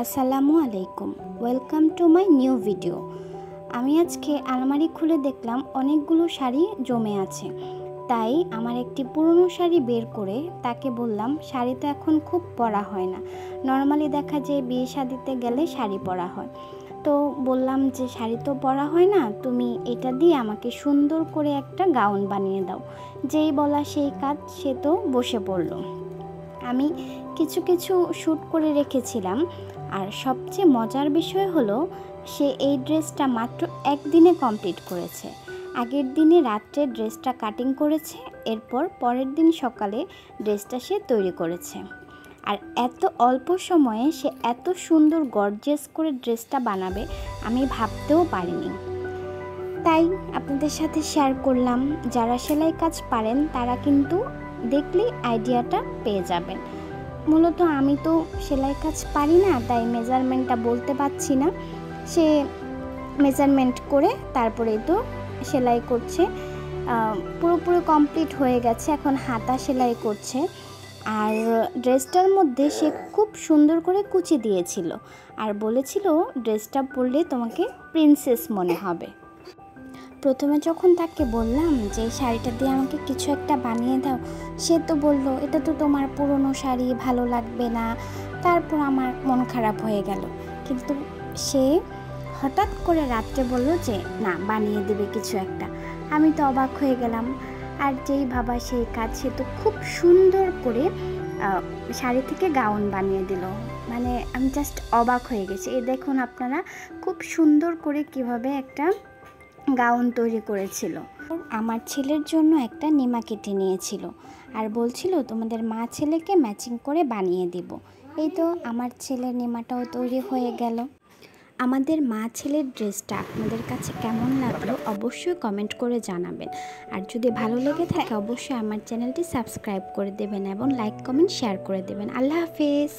আসসালামু আলাইকুম, welcome to my new video. আমি আজকে আলমারি খুলে দেখলাম অনেকগুলো শাড়ি জমে আছে। তাই আমার একটি পুরনো শাড়ি বের করে তাকে বললাম, শাড়ি তো এখন খুব পরা হয় না, নর্মালি দেখা যায় বিয়ে শাদিতে গেলে শাড়ি পরা হয়। তো বললাম যে শাড়ি তো পরা হয় না, তুমি এটা দিয়ে আমাকে সুন্দর করে একটা গাউন বানিয়ে দাও। যেই বলা সেই কাজ, সে তো বসে পড়লো। আমি কিছু কিছু শ্যুট করে রেখেছিলাম, আর সবচেয়ে মজার বিষয় হলো সে এই ড্রেসটা মাত্র একদিনে কমপ্লিট করেছে। আগের দিনে রাত্রে ড্রেসটা কাটিং করেছে, এরপর পরের দিন সকালে ড্রেসটা সে তৈরি করেছে। আর এত অল্প সময়ে সে এত সুন্দর গর্জিয়াস করে ড্রেসটা বানাবে আমি ভাবতেও পারিনি। তাই আপনাদের সাথে শেয়ার করলাম, যারা সেলাই কাজ পারেন তারা কিন্তু দেখলেই আইডিয়াটা পেয়ে যাবেন। মূলত আমি তো সেলাই কাজ পারি না, তাই মেজারমেন্টটা বলতে পারছি না। সে মেজারমেন্ট করে তারপরেই তো সেলাই করছে। পুরোপুরি কমপ্লিট হয়ে গেছে, এখন হাতা সেলাই করছে। আর ড্রেসটার মধ্যে সে খুব সুন্দর করে কুচি দিয়েছিল, আর বলেছিল ড্রেসটা পরলে তোমাকে প্রিন্সেস মনে হবে। প্রথমে যখন তাকে বললাম যে শাড়িটা দিয়ে আমাকে কিছু একটা বানিয়ে দাও, সে তো বলল এটা তো তোমার পুরনো শাড়ি, ভালো লাগবে না। তারপর আমার মন খারাপ হয়ে গেল। কিন্তু সে হঠাৎ করে রাত্রে বলল যে না, বানিয়ে দেবে কিছু একটা। আমি তো অবাক হয়ে গেলাম। আর যেই ভাবা সেই কাজ, সে তো খুব সুন্দর করে শাড়ি থেকে গাউন বানিয়ে দিল। মানে আমি জাস্ট অবাক হয়ে গেছি। এই দেখুন আপনারা, খুব সুন্দর করে কিভাবে একটা গাউন তৈরি করেছিল। আমার ছেলের জন্য একটা নিমা কেটে নিয়েছিল, আর বলছিল তোমাদের মা ছেলেকে ম্যাচিং করে বানিয়ে দিব। এই তো আমার ছেলের নিমাটাও তৈরি হয়ে গেল। আমাদের মা ছেলের ড্রেসটা আপনাদের কাছে কেমন লাগলো অবশ্যই কমেন্ট করে জানাবেন। আর যদি ভালো লেগে থাকে অবশ্যই আমার চ্যানেলটি সাবস্ক্রাইব করে দেবেন এবং লাইক কমেন্ট শেয়ার করে দেবেন। আল্লাহ হাফেজ।